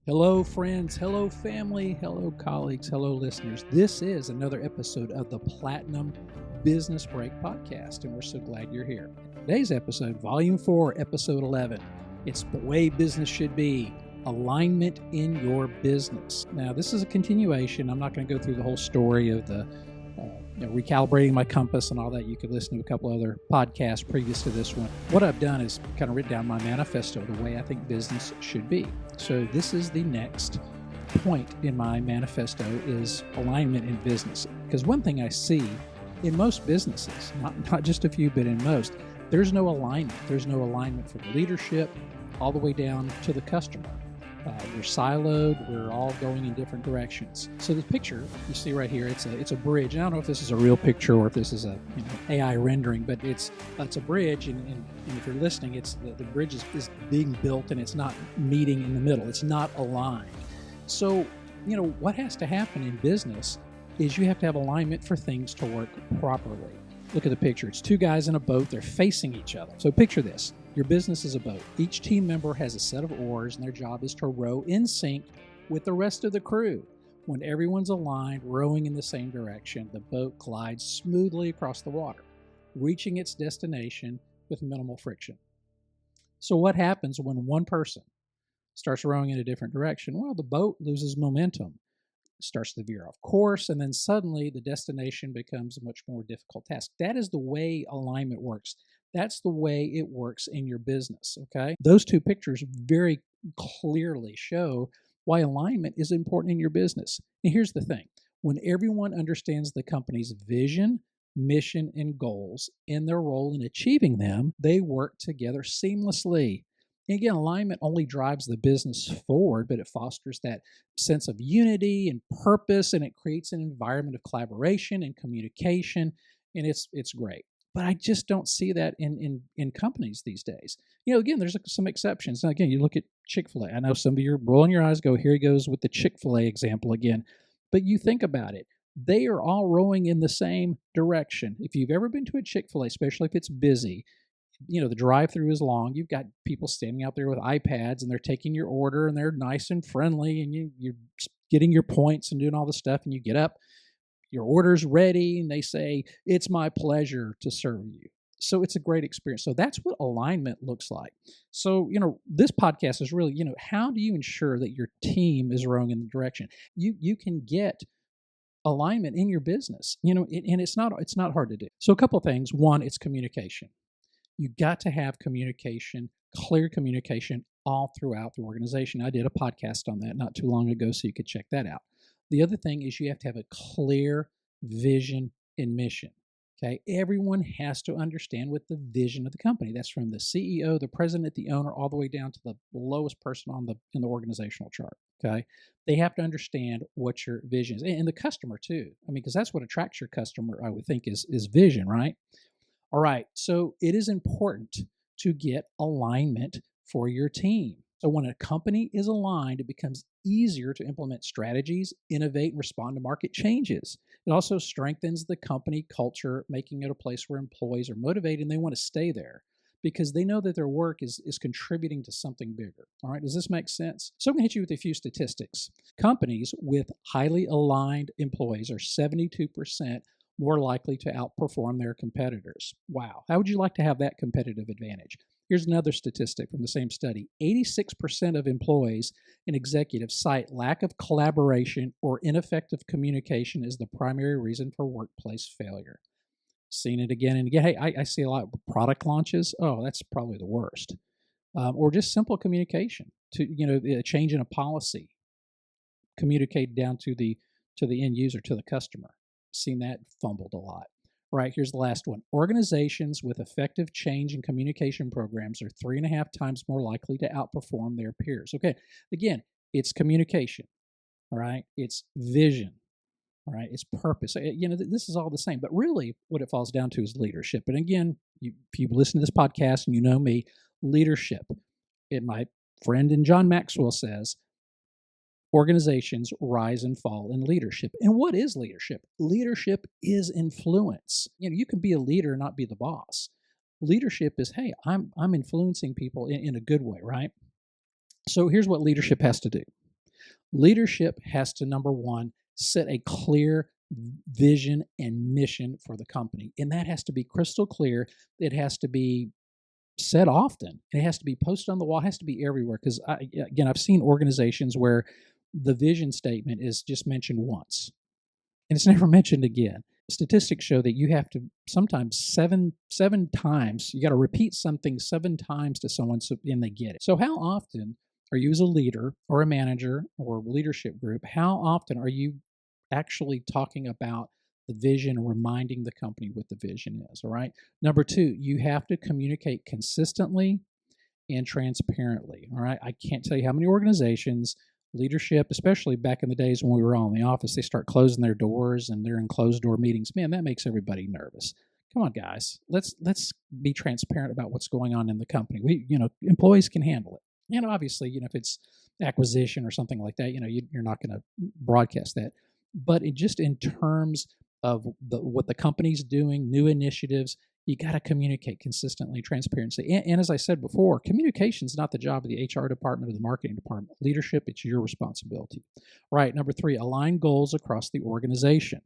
Hello, friends. Hello, family. Hello, colleagues. Hello, listeners. This is another episode of the Platinum Business Break Podcast, and we're so glad you're here. Today's episode, Volume 4, Episode 11. It's the way business should be. Alignment in your business. Now, this is a continuation. I'm not going to go through the whole story of the recalibrating my compass and all that. You could listen to a couple other podcasts previous to this one. What I've done is kind of written down my manifesto, the way I think business should be. So this is the next point in my manifesto is alignment in business. Because one thing I see in most businesses, not just a few, but in most, there's no alignment. There's no alignment for the leadership all the way down to the customer. We're siloed. We're all going in different directions. So the picture you see right here, it's a bridge. And I don't know if this is a real picture or if this is a AI rendering, but it's a bridge. And if you're listening, it's the bridge is being built and it's not meeting in the middle. It's not aligned. So what has to happen in business is you have to have alignment for things to work properly. Look at the picture. It's two guys in a boat. They're facing each other. So picture this. Your business is a boat. Each team member has a set of oars, and their job is to row in sync with the rest of the crew. When everyone's aligned, rowing in the same direction, the boat glides smoothly across the water, reaching its destination with minimal friction. So what happens when one person starts rowing in a different direction? Well, the boat loses momentum, starts to veer off course, and then suddenly the destination becomes a much more difficult task. That is the way alignment works. That's the way it works in your business, okay? Those two pictures very clearly show why alignment is important in your business. And here's the thing. When everyone understands the company's vision, mission, and goals and their role in achieving them, they work together seamlessly. And again, alignment only drives the business forward, but it fosters that sense of unity and purpose, and it creates an environment of collaboration and communication, and it's great. But I just don't see that in companies these days. Again, there's some exceptions. Now, again, you look at Chick-fil-A. I know some of you are rolling your eyes, go, here he goes with the Chick-fil-A example again. But you think about it. They are all rowing in the same direction. If you've ever been to a Chick-fil-A, especially if it's busy, the drive-through is long. You've got people standing out there with iPads, and they're taking your order, and they're nice and friendly, and you're getting your points and doing all the stuff, and you get up. Your order's ready, and they say, it's my pleasure to serve you. So it's a great experience. So that's what alignment looks like. So, this podcast is really, how do you ensure that your team is rowing in the direction? You can get alignment in your business, and it's not hard to do. So a couple of things. One, it's communication. You got to have communication, clear communication all throughout the organization. I did a podcast on that not too long ago, so you could check that out. The other thing is you have to have a clear vision and mission. Okay, everyone has to understand what the vision of the company. That's from the CEO, the president, the owner, all the way down to the lowest person in the organizational chart. Okay, they have to understand what your vision is, and the customer too. Because that's what attracts your customer, I would think, is vision, right? All right, so it is important to get alignment for your team. So when a company is aligned, it becomes easier to implement strategies, innovate, and respond to market changes. It also strengthens the company culture, making it a place where employees are motivated and they want to stay there because they know that their work is contributing to something bigger. All right, does this make sense? So I'm going to hit you with a few statistics. Companies with highly aligned employees are 72% more likely to outperform their competitors. Wow. How would you like to have that competitive advantage? Here's another statistic from the same study. 86% of employees and executives cite lack of collaboration or ineffective communication as the primary reason for workplace failure. Seen it again and again. Hey, I see a lot of product launches. Oh, that's probably the worst. Or just simple communication to, a change in a policy, communicate down to the end user, to the customer. Seen that fumbled a lot. Right, here's the last one. Organizations with effective change and communication programs are 3.5 times more likely to outperform their peers. Okay, again, it's communication, all right? It's vision, all right? It's purpose. This is all the same, but really what it falls down to is leadership. And again, if you listen to this podcast and you know me, leadership. My friend and John Maxwell says, organizations rise and fall in leadership. And what is leadership? Leadership is influence. You can be a leader and not be the boss. Leadership is, hey, I'm influencing people in a good way, right? So here's what leadership has to do. Leadership has to, number one, set a clear vision and mission for the company. And that has to be crystal clear. It has to be said often. It has to be posted on the wall. It has to be everywhere. Because, again, I've seen organizations where the vision statement is just mentioned once and it's never mentioned again. Statistics show that you have to sometimes seven times, you got to repeat something 7 times to someone and they get it. So how often are you, as a leader or a manager or leadership group, how often are you actually talking about the vision and reminding the company what the vision is? All right. Number 2, you have to communicate consistently and transparently. All right. I can't tell you how many organizations, leadership, especially back in the days when we were all in the office, they start closing their doors and they're in closed door meetings. Man, that makes everybody nervous. Come on, guys. Let's be transparent about what's going on in the company. Employees can handle it. Obviously, if it's acquisition or something like that, you're not going to broadcast that. But just in terms of what the company's doing, new initiatives, you got to communicate consistently, transparency. And as I said before, communication is not the job of the HR department or the marketing department. Leadership, it's your responsibility. Right. Number 3, align goals across the organization.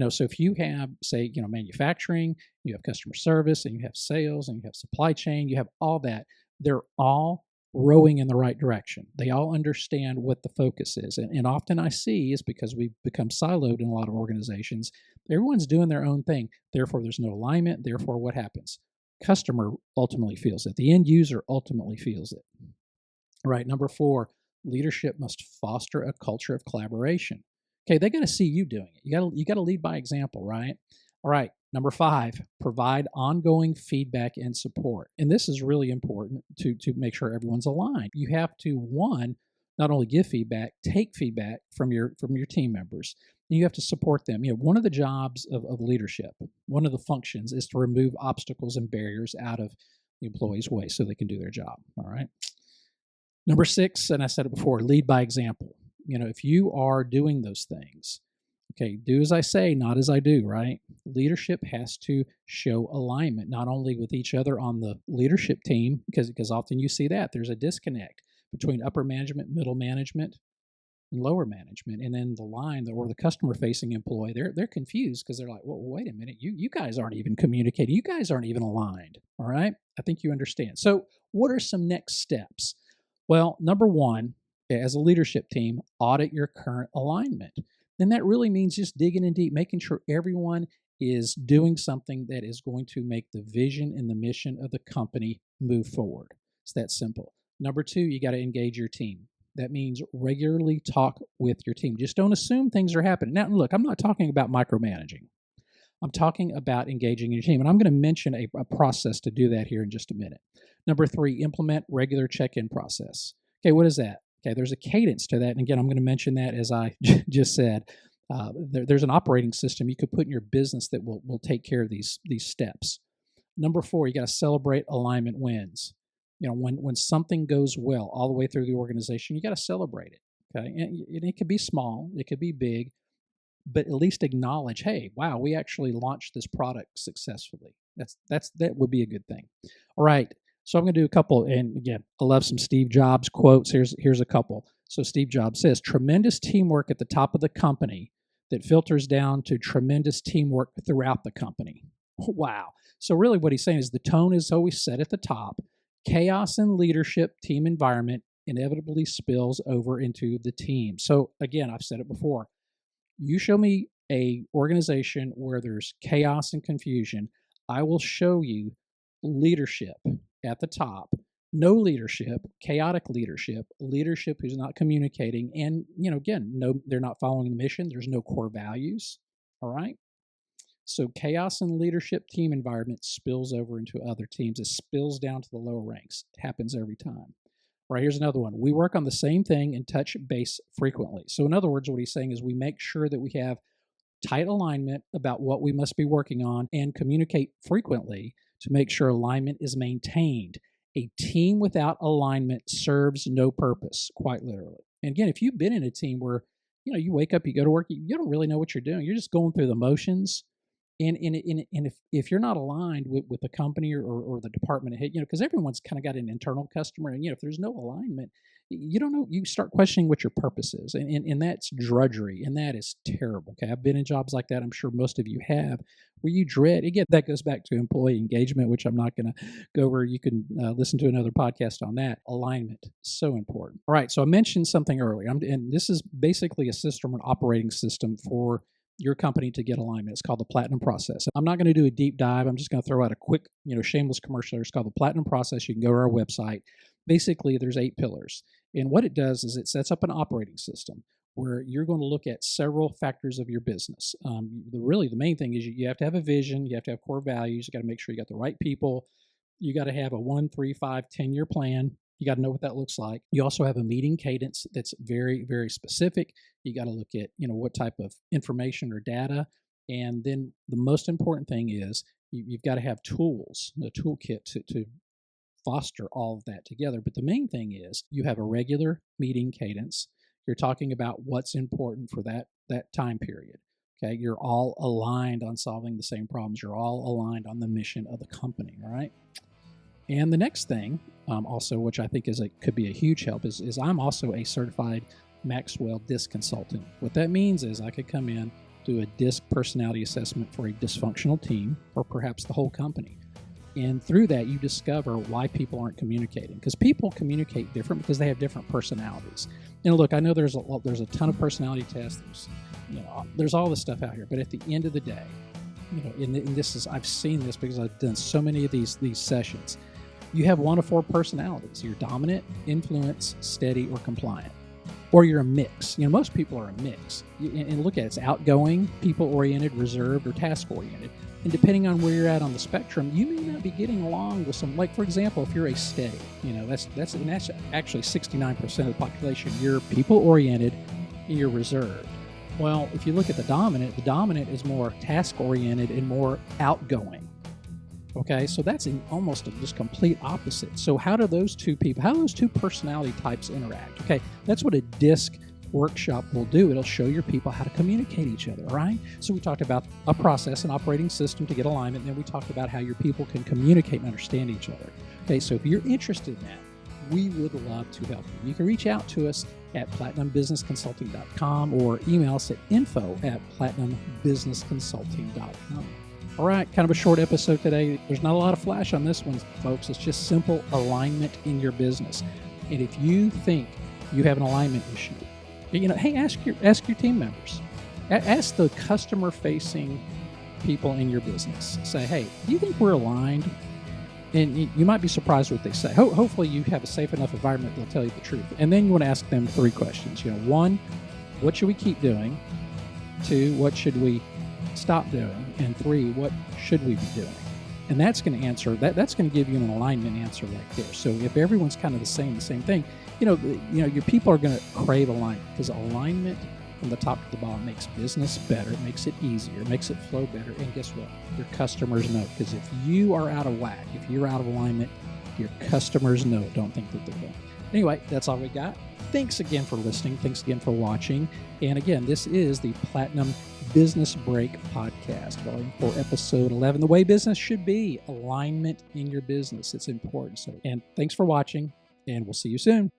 So if you have, say, manufacturing, you have customer service, and you have sales, and you have supply chain, you have all that, they're all rowing in the right direction. They all understand what the focus is. And often I see is because we've become siloed in a lot of organizations. Everyone's doing their own thing. Therefore, there's no alignment. Therefore, what happens? Customer ultimately feels it. The end user ultimately feels it. Right. Number 4, leadership must foster a culture of collaboration. Okay, they got to see you doing it. You got to lead by example, right? All right. Number 5, provide ongoing feedback and support. And this is really important to make sure everyone's aligned. You have to, one, not only give feedback, take feedback from your team members. And you have to support them. One of the jobs of leadership, one of the functions, is to remove obstacles and barriers out of the employee's way so they can do their job. All right. Number 6, and I said it before, lead by example. If you are doing those things, okay, do as I say, not as I do, right? Leadership has to show alignment, not only with each other on the leadership team, because often you see that there's a disconnect between upper management, middle management, and lower management, and then the line or the customer-facing employee, they're confused because they're like, well, wait a minute, you guys aren't even communicating, you guys aren't even aligned. All right, I think you understand. So, what are some next steps? Well, number 1, as a leadership team, audit your current alignment. And that really means just digging in deep, making sure everyone is doing something that is going to make the vision and the mission of the company move forward. It's that simple. Number 2, you got to engage your team. That means regularly talk with your team. Just don't assume things are happening. Now, look, I'm not talking about micromanaging. I'm talking about engaging your team. And I'm going to mention a process to do that here in just a minute. Number 3, implement regular check-in process. Okay, what is that? Okay, there's a cadence to that. And again, I'm going to mention that as I just said. There's an operating system you could put in your business that will take care of these steps. Number 4, you got to celebrate alignment wins. When something goes well all the way through the organization, you got to celebrate it. Okay, and it could be small, it could be big, but at least acknowledge, hey, wow, we actually launched this product successfully. That would be a good thing. All right. So I'm going to do a couple, and again, I love some Steve Jobs quotes. Here's a couple. So Steve Jobs says, tremendous teamwork at the top of the company that filters down to tremendous teamwork throughout the company. Wow. So really what he's saying is the tone is always set at the top. Chaos in leadership, team environment inevitably spills over into the team. So again, I've said it before. You show me a organization where there's chaos and confusion, I will show you leadership at the top, no leadership, chaotic leadership, leadership who's not communicating, and again, no, they're not following the mission. There's no core values. All right. So chaos in leadership team environment spills over into other teams. It spills down to the lower ranks. It happens every time. All right, here's another one. We work on the same thing and touch base frequently. So in other words, what he's saying is we make sure that we have tight alignment about what we must be working on and communicate frequently to make sure alignment is maintained. A team without alignment serves no purpose, quite literally. And again, if you've been in a team where, you wake up, you go to work, you don't really know what you're doing. You're just going through the motions. And if you're not aligned with the company or the department head, because everyone's kind of got an internal customer, and if there's no alignment, you don't know, you start questioning what your purpose is. And that's drudgery, and that is terrible. Okay. I've been in jobs like that. I'm sure most of you have, where you dread. Again, that goes back to employee engagement, which I'm not going to go over. You can listen to another podcast on that. Alignment, so important. All right. So I mentioned something earlier, and this is basically a system, an operating system for your company to get alignment. It's called the Platinum Process. I'm not going to do a deep dive. I'm just going to throw out a quick, shameless commercial. It's called the Platinum Process. You can go to our website. Basically, there's 8 pillars. And what it does is it sets up an operating system where you're going to look at several factors of your business. The main thing is you have to have a vision. You have to have core values. You got to make sure you got the right people. You got to have a 1, 3, 5, 10-year plan. You got to know what that looks like. You also have a meeting cadence that's very, very specific. You got to look at, what type of information or data. And then the most important thing is you've got to have tools, a toolkit to foster all of that together. But the main thing is you have a regular meeting cadence. You're talking about what's important for that time period. Okay, you're all aligned on solving the same problems. You're all aligned on the mission of the company, all right? And the next thing, also, which I think could be a huge help, is I'm also a certified Maxwell DISC consultant. What that means is I could come in, do a DISC personality assessment for a dysfunctional team or perhaps the whole company. And through that, you discover why people aren't communicating, because people communicate different because they have different personalities. And look, I know there's a ton of personality tests. There's all this stuff out here, but at the end of the day, I've seen this because I've done so many of these sessions. You have 1 of 4 personalities. You're dominant, influence, steady, or compliant. Or you're a mix. Most people are a mix. And look at it. It's outgoing, people-oriented, reserved, or task-oriented. And depending on where you're at on the spectrum, you may not be getting along with some, like, for example, if you're a steady, that's actually 69% of the population. You're people-oriented and you're reserved. Well, if you look at the dominant is more task-oriented and more outgoing. Okay, so that's almost just complete opposite. So how do those two personality types interact? Okay, that's what a DISC workshop will do. It'll show your people how to communicate each other, all right? So we talked about a process, an operating system to get alignment, and then we talked about how your people can communicate and understand each other. Okay, so if you're interested in that, we would love to help you. You can reach out to us at platinumbusinessconsulting.com or email us at info@platinumbusinessconsulting.com. All right, kind of a short episode today. There's not a lot of flash on this one, folks. It's just simple alignment in your business. And if you think you have an alignment issue, hey, ask your team members. Ask the customer-facing people in your business. Say, hey, do you think we're aligned? And you might be surprised what they say. Hopefully you have a safe enough environment they'll tell you the truth. And then you want to ask them 3 questions. 1, what should we keep doing? 2, what should we stop doing? And 3, what should we be doing? And that's going to answer that's going to give you an alignment answer right there. So if everyone's kind of the same thing, your people are going to crave alignment, because alignment from the top to the bottom makes business better, it makes it easier, it makes it flow better. And guess what? Your customers know, because if you are out of whack, if you're out of alignment, your customers know it. Don't think that they're going. Anyway, that's all we got. Thanks again for listening. Thanks again for watching. And again, this is the Platinum Business Break Podcast, Volume 4, Episode 11. The way business should be. Alignment in your business. It's important. And thanks for watching, and we'll see you soon.